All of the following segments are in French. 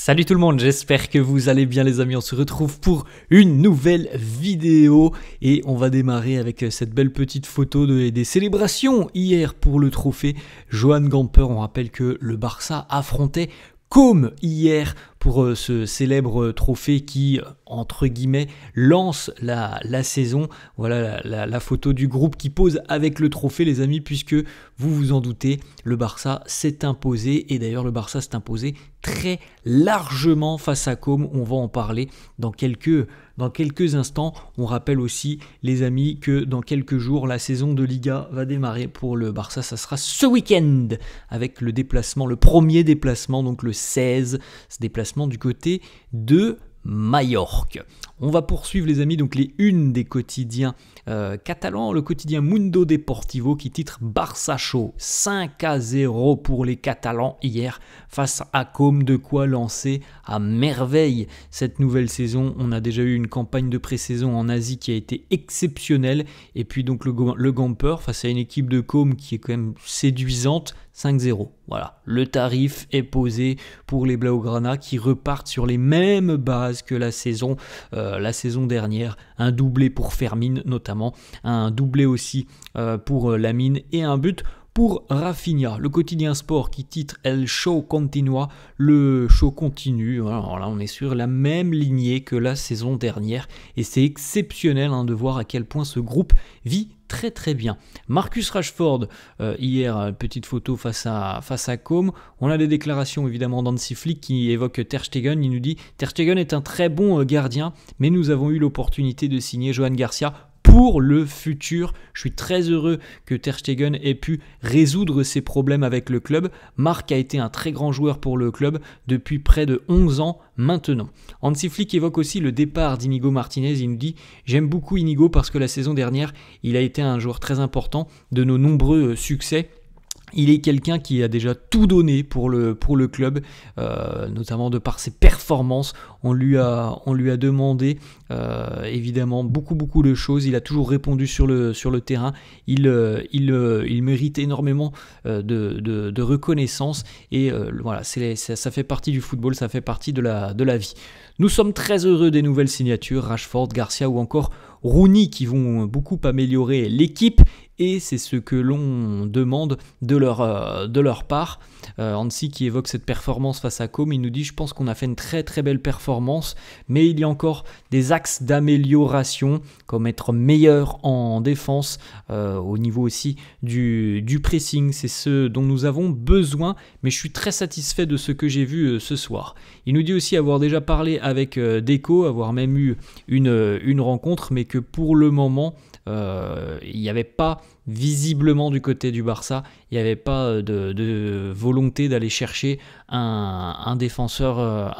Salut tout le monde, j'espère que vous allez bien les amis, on se retrouve pour une nouvelle vidéo et on va démarrer avec cette belle petite photo des célébrations hier pour le trophée Johan Gamper. On rappelle que le Barça affrontait Côme hier pour ce célèbre trophée qui, entre guillemets, lance la saison. Voilà la photo du groupe qui pose avec le trophée, les amis, puisque vous vous en doutez, le Barça s'est imposé. Et d'ailleurs, le Barça s'est imposé très largement face à Côme. On va en parler dans quelques instants. On rappelle aussi, les amis, que dans quelques jours, la saison de Liga va démarrer pour le Barça. Ça sera ce week-end avec le déplacement, le premier déplacement, donc le 16, ce déplacement du côté de Majorque. On va poursuivre les amis, donc les unes des quotidiens catalans, le quotidien Mundo Deportivo qui titre Barça chaud, 5-0 pour les Catalans hier face à Côme, de quoi lancer à merveille cette nouvelle saison. On a déjà eu une campagne de pré-saison en Asie qui a été exceptionnelle et puis donc le Gamper face à une équipe de Côme qui est quand même séduisante, 5-0. Voilà, le tarif est posé pour les Blaugrana qui repartent sur les mêmes bases que la saison dernière. Un doublé pour Fermín notamment, un doublé aussi pour Lamine et un but pour Rafinha. Le quotidien sport qui titre El Show Continua, le show continue. Alors là, on est sur la même lignée que la saison dernière et c'est exceptionnel de voir à quel point ce groupe vit très très bien. Marcus Rashford, hier, petite photo face à Côme. On a des déclarations évidemment d'Hansi Flick qui évoque Ter Stegen. Il nous dit « Ter Stegen est un très bon gardien, mais nous avons eu l'opportunité de signer Johan Garcia pour le futur. Je suis très heureux que Ter Stegen ait pu résoudre ses problèmes avec le club. Marc a été un très grand joueur pour le club depuis près de 11 ans maintenant. » Hansi Flick évoque aussi le départ d'Inigo Martinez. Il nous dit « J'aime beaucoup Inigo parce que la saison dernière, il a été un joueur très important de nos nombreux succès. » Il est quelqu'un qui a déjà tout donné pour le club, notamment de par ses performances. On lui a demandé évidemment beaucoup de choses. Il a toujours répondu sur le terrain. Il mérite énormément de reconnaissance. Et voilà, ça fait partie du football, ça fait partie de la vie. Nous sommes très heureux des nouvelles signatures, Rashford, Garcia ou encore Rooney qui vont beaucoup améliorer l'équipe. Et c'est ce que l'on demande de leur part. Hansi qui évoque cette performance face à Côme, il nous dit « Je pense qu'on a fait une très très belle performance, mais il y a encore des axes d'amélioration, comme être meilleur en défense, au niveau aussi du pressing. C'est ce dont nous avons besoin, mais je suis très satisfait de ce que j'ai vu ce soir. » Il nous dit aussi avoir déjà parlé avec Deco, avoir même eu une rencontre, mais que pour le moment, il n'y avait pas visiblement du côté du Barça, il n'y avait pas de volonté d'aller chercher un défenseur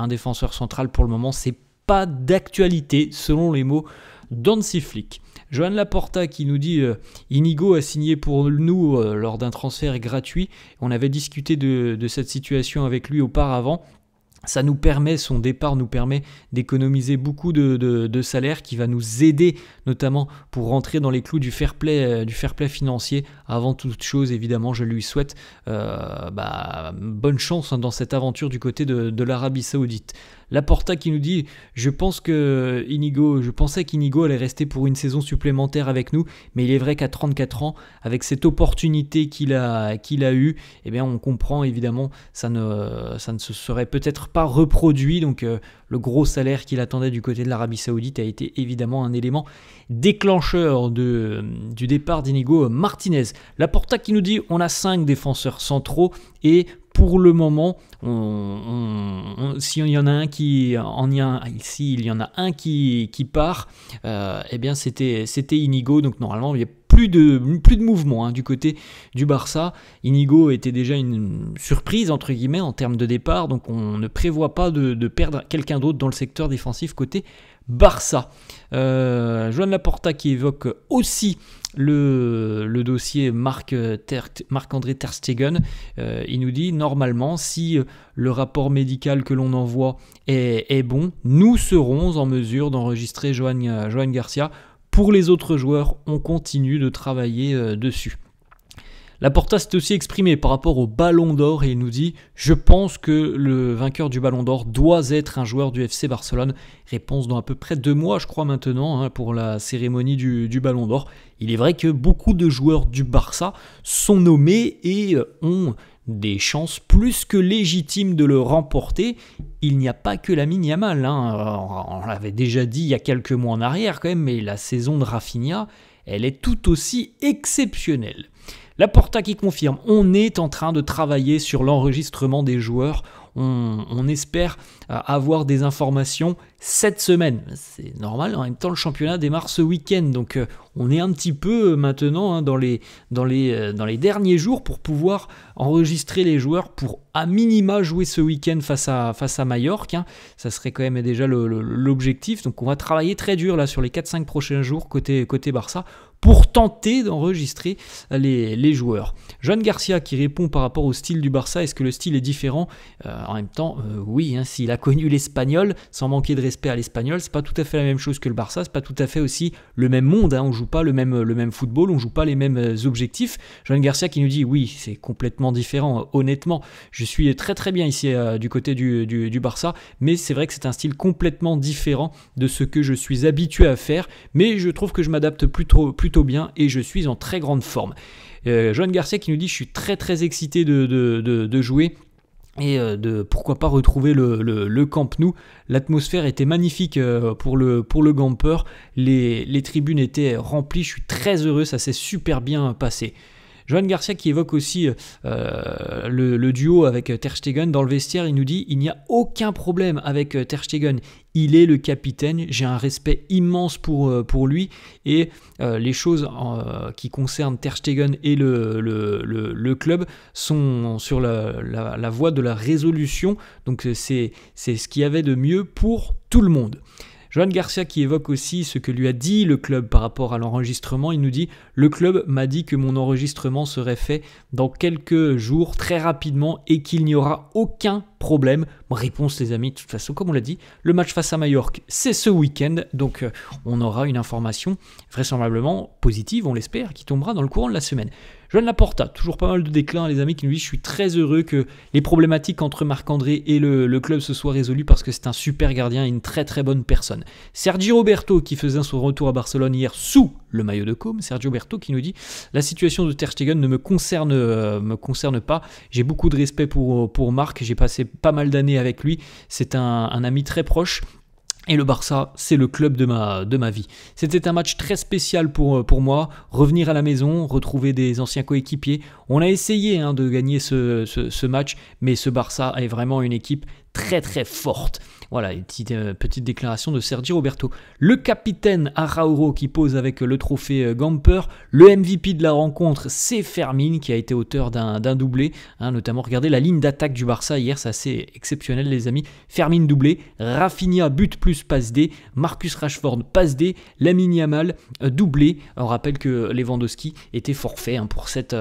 central pour le moment. C'est pas d'actualité selon les mots d'Hansi Flick. Joan Laporta qui nous dit Inigo a signé pour nous lors d'un transfert gratuit. On avait discuté de cette situation avec lui auparavant. Son départ nous permet d'économiser beaucoup de salaire qui va nous aider notamment pour rentrer dans les clous du fair play financier. Avant toute chose, évidemment, je lui souhaite bonne chance dans cette aventure du côté de l'Arabie Saoudite. Laporta qui nous dit « Je pensais qu'Inigo allait rester pour une saison supplémentaire avec nous, mais il est vrai qu'à 34 ans, avec cette opportunité qu'il a eue, eh bien on comprend évidemment, ça ne se serait peut-être pas reproduit. Donc le gros salaire qu'il attendait du côté de l'Arabie Saoudite a été évidemment un élément déclencheur du départ d'Inigo Martinez. Laporta qui nous dit « On a 5 défenseurs centraux et pour le moment, s'il y en a un qui part, eh bien c'était Inigo. Donc normalement, il y a plus de mouvement du côté du Barça. Inigo était déjà une surprise entre guillemets en termes de départ, donc on ne prévoit pas de perdre quelqu'un d'autre dans le secteur défensif côté Barça. Joan Laporta qui évoque aussi le dossier Marc-André Ter Stegen. Il nous dit normalement si le rapport médical que l'on envoie est bon, nous serons en mesure d'enregistrer Johan Garcia. Pour les autres joueurs, on continue de travailler dessus. Laporta s'est aussi exprimé par rapport au Ballon d'Or et il nous dit « Je pense que le vainqueur du Ballon d'Or doit être un joueur du FC Barcelone ». Réponse dans à peu près 2 mois, je crois maintenant, pour la cérémonie du Ballon d'Or. Il est vrai que beaucoup de joueurs du Barça sont nommés et ont des chances plus que légitimes de le remporter. Il n'y a pas que Lamine Yamal, on l'avait déjà dit il y a quelques mois en arrière quand même, mais la saison de Rafinha, elle est tout aussi exceptionnelle. Laporta qui confirme, on est en train de travailler sur l'enregistrement des joueurs. On espère avoir des informations cette semaine. C'est normal, en même temps le championnat démarre ce week-end, donc on est un petit peu maintenant dans les derniers jours pour pouvoir enregistrer les joueurs pour à minima jouer ce week-end face à Majorque. Ça serait quand même déjà l'objectif, donc on va travailler très dur là sur les 4-5 prochains jours côté Barça pour tenter d'enregistrer les joueurs. Joan Garcia qui répond par rapport au style du Barça, est-ce que le style est différent? En même temps, oui, s'il a connu l'espagnol, sans manquer de respect à l'espagnol, c'est pas tout à fait la même chose que le Barça, c'est pas tout à fait aussi le même monde, on joue pas le même football, on joue pas les mêmes objectifs. Joan Garcia qui nous dit, oui, c'est complètement différent, honnêtement, je suis très très bien ici du côté du Barça, mais c'est vrai que c'est un style complètement différent de ce que je suis habitué à faire, mais je trouve que je m'adapte plutôt bien et je suis en très grande forme. Joan Garcia qui nous dit je suis très très excité de jouer et de pourquoi pas retrouver le Camp Nou. L'atmosphère était magnifique pour le Gamper, les tribunes étaient remplies, je suis très heureux, ça s'est super bien passé. Joan Garcia qui évoque aussi le duo avec Ter Stegen dans le vestiaire, il nous dit il n'y a aucun problème avec Ter Stegen, il est le capitaine, j'ai un respect immense pour lui et les choses qui concernent Ter Stegen et le club sont sur la voie de la résolution, donc c'est ce qu'il y avait de mieux pour tout le monde. Joan Garcia qui évoque aussi ce que lui a dit le club par rapport à l'enregistrement, il nous dit « Le club m'a dit que mon enregistrement serait fait dans quelques jours, très rapidement, et qu'il n'y aura aucun problème. » Réponse les amis, de toute façon, comme on l'a dit, le match face à Majorque, c'est ce week-end, donc on aura une information vraisemblablement positive, on l'espère, qui tombera dans le courant de la semaine. Joan Laporta, toujours pas mal de déclins les amis qui nous disent « Je suis très heureux que les problématiques entre Marc-André et le club se soient résolues parce que c'est un super gardien et une très très bonne personne. » Sergi Roberto qui faisait son retour à Barcelone hier sous le maillot de Com, Sergi Roberto qui nous dit « La situation de Ter Stegen ne me concerne pas, j'ai beaucoup de respect pour Marc, j'ai passé pas mal d'années avec lui, c'est un ami très proche. » Et le Barça, c'est le club de ma vie. C'était un match très spécial pour moi. Revenir à la maison, retrouver des anciens coéquipiers. On a essayé de gagner ce match, mais ce Barça est vraiment une équipe très très forte. Voilà, une petite déclaration de Sergi Roberto. Le capitaine Araújo qui pose avec le trophée Gamper. Le MVP de la rencontre, c'est Fermin qui a été auteur d'un doublé. Notamment, regardez la ligne d'attaque du Barça hier, c'est assez exceptionnel les amis. Fermin doublé, Rafinha but plus passe D, Marcus Rashford passe D, Lamine Yamal doublé. On rappelle que Lewandowski était forfait pour cette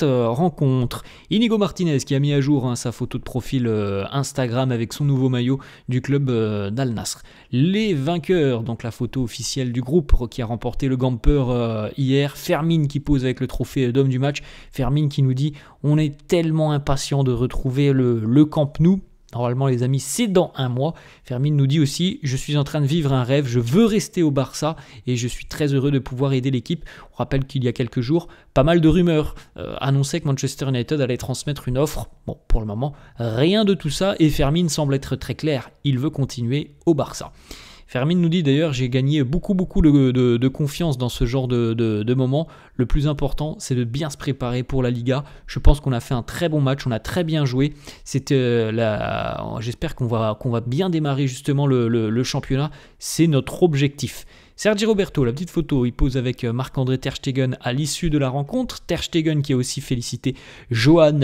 rencontre. Inigo Martinez qui a mis à jour sa photo de profil Instagram avec son nouveau maillot du club d'Al Nassr. Les vainqueurs, donc la photo officielle du groupe qui a remporté le Gamper hier, Fermin qui pose avec le trophée d'homme du match, Fermin qui nous dit on est tellement impatient de retrouver le Camp Nou. Normalement les amis c'est dans 1 mois. Fermin nous dit aussi je suis en train de vivre un rêve, je veux rester au Barça et je suis très heureux de pouvoir aider l'équipe. On rappelle qu'il y a quelques jours pas mal de rumeurs annonçaient que Manchester United allait transmettre une offre. Bon pour le moment rien de tout ça et Fermin semble être très clair, il veut continuer au Barça. Fermin nous dit d'ailleurs j'ai gagné beaucoup de confiance dans ce genre de moment. Le plus important c'est de bien se préparer pour la Liga. Je pense qu'on a fait un très bon match, on a très bien joué. J'espère qu'on va bien démarrer justement le championnat. C'est notre objectif. Sergi Roberto, la petite photo, il pose avec Marc-André Ter Stegen à l'issue de la rencontre. Ter Stegen qui a aussi félicité Joan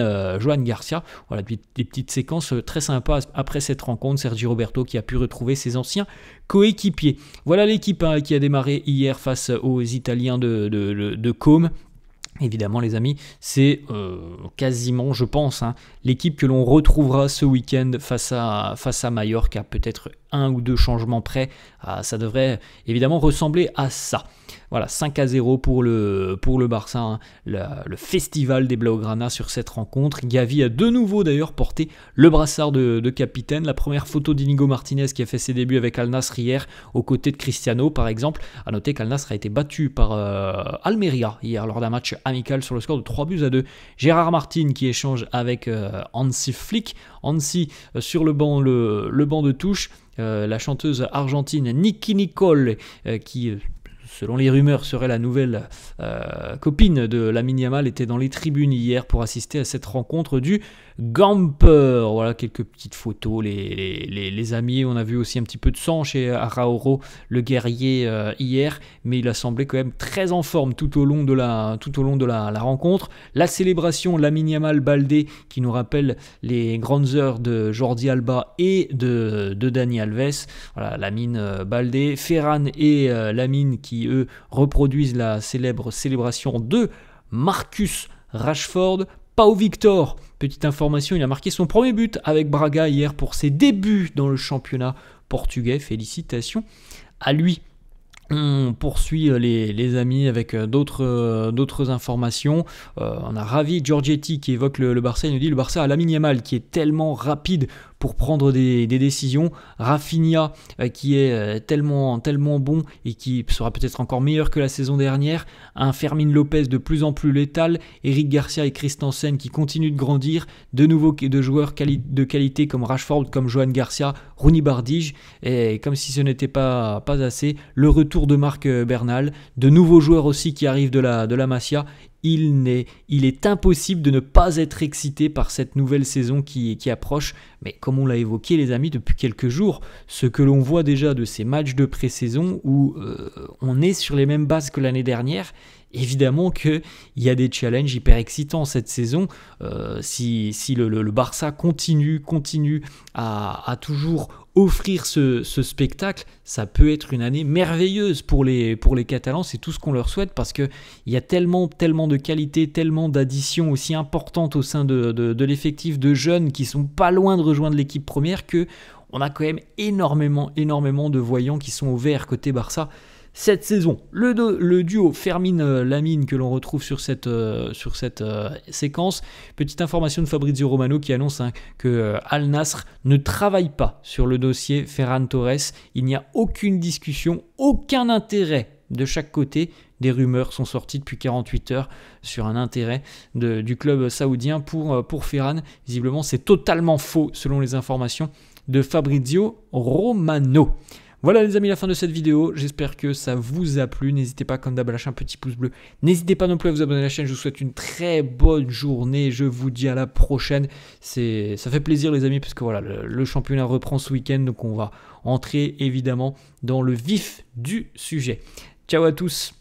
Garcia. Voilà, des petites séquences très sympas après cette rencontre. Sergi Roberto qui a pu retrouver ses anciens coéquipiers. Voilà l'équipe qui a démarré hier face aux Italiens de Com. Évidemment les amis, c'est quasiment, je pense, hein, l'équipe que l'on retrouvera ce week-end face à Mallorca, peut-être 1 ou 2 changements près. Ça devrait évidemment ressembler à ça. Voilà, 5-0 pour le Barça, hein, le festival des Blaugrana sur cette rencontre. Gavi a de nouveau d'ailleurs porté le brassard de capitaine. La première photo d'Inigo Martinez qui a fait ses débuts avec Al Nassr hier, aux côtés de Cristiano par exemple. A noter qu'Al Nassr a été battu par Almeria hier lors d'un match amical sur le score de 3-2. Gérard Martin qui échange avec Hansi Flick. Hansi sur le banc de touche. La chanteuse argentine Nicki Nicole qui... selon les rumeurs, serait la nouvelle copine de Lamine Yamal, était dans les tribunes hier pour assister à cette rencontre du Gamper. Voilà quelques petites photos, les amis. On a vu aussi un petit peu de sang chez Arauro, le guerrier hier, mais il a semblé quand même très en forme tout au long de la rencontre. La célébration Lamine Yamal Baldé qui nous rappelle les grandes heures de Jordi Alba et de Dani Alves. Voilà, Lamine Baldé, Ferran et Lamine qui eux reproduisent la célèbre célébration de Marcus Rashford. Pau Victor, petite information, il a marqué son premier but avec Braga hier pour ses débuts dans le championnat portugais. Félicitations à lui. On poursuit les amis avec d'autres informations. On a Ravi Giorgetti qui évoque le Barça. Il nous dit le Barça a Lamine Yamal qui est tellement rapide pour prendre des décisions. Rafinha qui est tellement bon et qui sera peut-être encore meilleur que la saison dernière. Un Fermin Lopez de plus en plus létal. Eric Garcia et Christensen qui continuent de grandir. De nouveaux joueurs de qualité comme Rashford, comme Johan Garcia, Rooney Bardij. Et comme si ce n'était pas assez, le retour de Marc Bernal. De nouveaux joueurs aussi qui arrivent de la Masia. Il est impossible de ne pas être excité par cette nouvelle saison qui approche. Mais comme on l'a évoqué les amis depuis quelques jours, ce que l'on voit déjà de ces matchs de pré-saison où on est sur les mêmes bases que l'année dernière, évidemment qu'il y a des challenges hyper excitants cette saison. Si le Barça continue à toujours offrir ce spectacle, ça peut être une année merveilleuse pour les Catalans. C'est tout ce qu'on leur souhaite parce qu'il y a tellement de qualité, tellement d'additions aussi importantes au sein de l'effectif de jeunes qui sont pas loin de rejoindre l'équipe première que on a quand même énormément de voyants qui sont au vert côté Barça. Cette saison, le duo Fermin-Lamine que l'on retrouve sur cette séquence. Petite information de Fabrizio Romano qui annonce que Al Nassr ne travaille pas sur le dossier Ferran Torres. Il n'y a aucune discussion, aucun intérêt de chaque côté. Des rumeurs sont sorties depuis 48 heures sur un intérêt du club saoudien pour Ferran. Visiblement, c'est totalement faux selon les informations de Fabrizio Romano. Voilà les amis, la fin de cette vidéo, j'espère que ça vous a plu, n'hésitez pas comme d'hab à lâcher un petit pouce bleu, n'hésitez pas non plus à vous abonner à la chaîne, je vous souhaite une très bonne journée, je vous dis à la prochaine, ça fait plaisir les amis, parce que voilà, le championnat reprend ce week-end, donc on va entrer évidemment dans le vif du sujet. Ciao à tous.